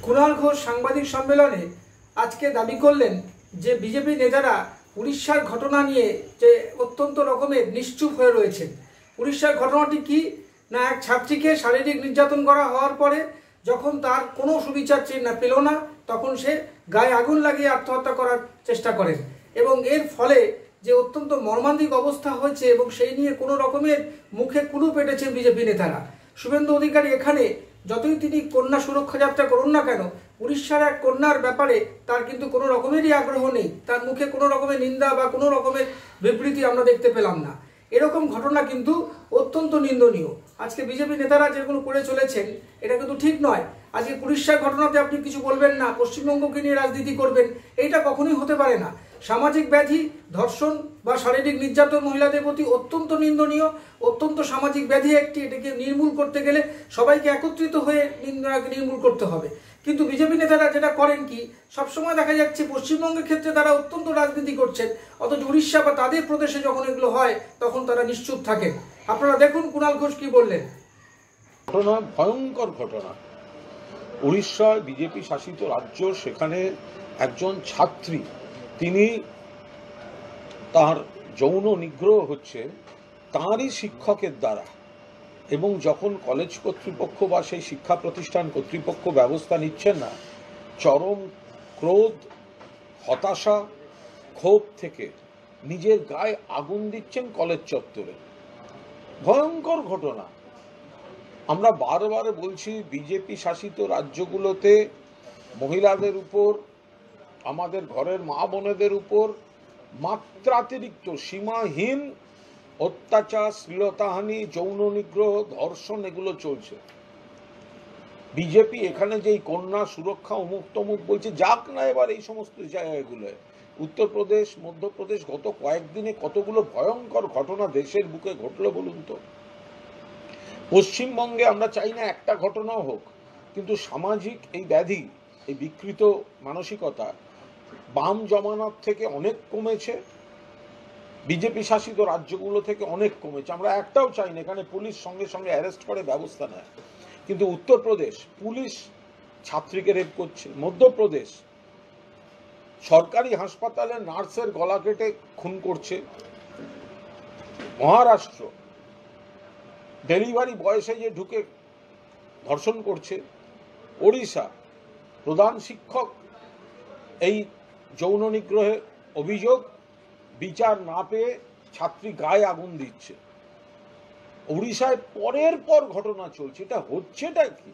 কুণাল ঘোষ সাংবাদিক সম্মেলনে আজকে দাবি করলেন যে বিজেপি নেতারা উড়িষ্যার ঘটনা নিয়ে যে অত্যন্ত রকমের নিশ্চুপ হয়ে রয়েছেন। উড়িষ্যার ঘটনাটি কি না, এক ছাত্রীকে শারীরিক নির্যাতন করা হওয়ার পরে যখন তার কোনো সুবিচার পেল না, তখন সে গায়ে আগুন লাগিয়ে আত্মহত্যা করার চেষ্টা করেন এবং এর ফলে যে অত্যন্ত মর্মান্তিক অবস্থা হয়েছে এবং সেই নিয়ে কোনো রকমের মুখে কুলু পেটেছেন বিজেপি নেতারা। শুভেন্দু অধিকারী এখানে যতই তিনি কন্যা সুরক্ষা যাত্রা করুন না কেন, উড়িষ্যার এক কন্যার ব্যাপারে তার কিন্তু কোনো রকমেরই আগ্রহ নেই, তার মুখে কোনো রকমের নিন্দা বা কোনো রকমের বিবৃতি আমরা দেখতে পেলাম না। এরকম ঘটনা কিন্তু অত্যন্ত নিন্দনীয়। আজকে বিজেপি নেতারা যেগুলো করে চলেছেন এটা কিন্তু ঠিক নয়। আজকে উড়িষ্যার ঘটনাতে আপনি কিছু বলবেন না, পশ্চিমবঙ্গকে নিয়ে রাজনীতি করবেন, এইটা কখনোই হতে পারে না। সামাজিক ব্যাধি ধর্ষণ বা শারীরিক নির্যাতন মহিলাদের প্রতি অত্যন্ত নিন্দনীয়, অত্যন্ত সামাজিক ব্যাধি একটি। এটাকে নির্মূল করতে গেলে সবাইকে একত্রিত হয়ে নির্মূল করতে হবে। কিন্তু বিজেপি নেতারা যেটা করেন কি, সবসময় দেখা যাচ্ছে পশ্চিমবঙ্গের ক্ষেত্রে তারা অত্যন্ত রাজনীতি করছেন, অথচ উড়িষ্যা বা তাদের প্রদেশে যখন এগুলো হয় তখন তারা নিশ্চুপ থাকেন। আপনারা দেখুন কুণাল ঘোষ কি বললেন। ঘটনা ভয়ঙ্কর ঘটনা। উড়িষ্যা বিজেপি শাসিত রাজ্য, সেখানে একজন ছাত্রী, তিনি তার যৌন নিগ্রহ হচ্ছে তাঁরই শিক্ষকের দ্বারা, এবং যখন কলেজ কর্তৃপক্ষ বা সেই শিক্ষা প্রতিষ্ঠান কর্তৃপক্ষ ব্যবস্থা নিচ্ছেন না, চরম ক্রোধ, হতাশা, ক্ষোভ থেকে নিজের গায়ে আগুন দিচ্ছেন কলেজ চত্বরে। ভয়ঙ্কর ঘটনা। আমরা বারবার বলছি, বিজেপি শাসিত রাজ্যগুলোতে মহিলাদের উপর, আমাদের ঘরের মা বোনেদের উপর মাত্রাতিরিক্ত সীমাহীন অত্যাচার, শ্লীলতাহানি, যৌন নিগ্রহ, ধর্ষণ এগুলো চলছে। বিজেপি এখানে যে কন্যা সুরক্ষা অমুক তমুক বলছে, যাক না এবার এই সমস্ত জায়গাগুলোয়। উত্তরপ্রদেশ, মধ্যপ্রদেশ, গত কয়েকদিনে কতগুলো ভয়ঙ্কর ঘটনা দেশের বুকে ঘটলো বলুন তো। পশ্চিমবঙ্গে আমরা চাই না একটা ঘটনাও হোক, কিন্তু সামাজিক এই ব্যাধি, এই বিকৃত মানসিকতা বাম জমানার থেকে অনেক কমেছে, বিজেপি শাসিত রাজ্যগুলো থেকে অনেক কমেছে। আমরা একটাও চাই না এখানে পুলিশ সঙ্গে সঙ্গে অ্যারেস্ট করে ব্যবস্থা নেয়, কিন্তু উত্তরপ্রদেশ পুলিশ ছাত্রীকে রেপ করছে, মধ্যপ্রদেশ সরকারি হাসপাতালে নার্সের গলা কেটে খুন করছে, মহারাষ্ট্র ডেলিভারি বয়সে যে ঢুকে ধর্ষণ করছে, ওড়িশা প্রধান শিক্ষক এই যৌন নিগ্রহে অভিযোগ, বিচার না পেয়ে ছাত্রী গায়ে আগুন দিচ্ছে। ওড়িশায় পরের পর ঘটনা চলছে, এটা হচ্ছেটা কি?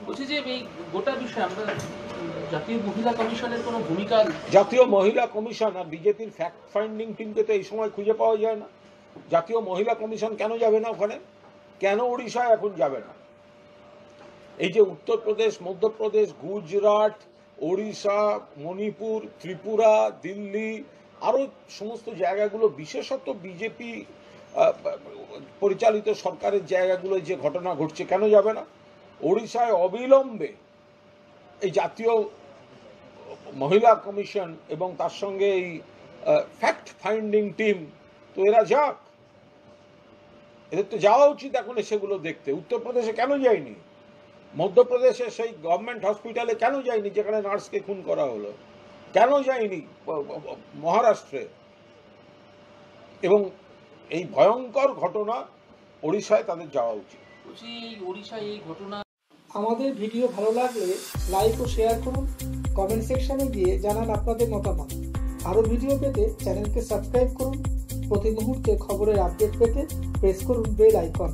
বলছি যে এই গোটা বিষয়ে আমরা জাতীয় মহিলা কমিশনের কোনো ভূমিকা, জাতীয় মহিলা কমিশন আর বিজেপির ফ্যাক্ট ফাইন্ডিং টিমকে তো এই সময় খুঁজে পাওয়া যায় না। জাতীয় মহিলা কমিশন কেন যাবে না ওখানে? কেন ওড়িশায় এখন যাবে না? এই যে উত্তরপ্রদেশ, মধ্যপ্রদেশ, গুজরাট, ওড়িশা, মণিপুর, ত্রিপুরা, দিল্লি, আরো সমস্ত জায়গাগুলো, বিশেষত বিজেপি পরিচালিত সরকারের জায়গাগুলো যে ঘটনা ঘটছে, কেন যাবে না? ওড়িশায় অবিলম্বে এই জাতীয় মহিলা কমিশন এবং তার সঙ্গে এই ফ্যাক্ট ফাইন্ডিং টিম, তো এরা যাক, এদের তো যাওয়া উচিত এখন সেগুলো দেখতে। উত্তরপ্রদেশে কেন যায়নি? মধ্যপ্রদেশে সেই গভর্নমেন্ট হসপিটালে কেন যায়নি যেখানে নার্সকে খুন করা হলো? কেন যায়নি মহারাষ্ট্রে? এবং এই ভয়ঙ্কর ঘটনা ওড়িশায় তাদের যাওয়া উচিত। ওড়িশায় এই ঘটনা। আমাদের ভিডিও ভালো লাগলে লাইক ও শেয়ার করুন, কমেন্ট সেকশনে গিয়ে জানান আপনাদের মতামত। আরও ভিডিও পেতে চ্যানেলকে সাবস্ক্রাইব করুন। প্রতি মুহূর্তে খবরের আপডেট পেতে প্রেস করুন বেল আইকন।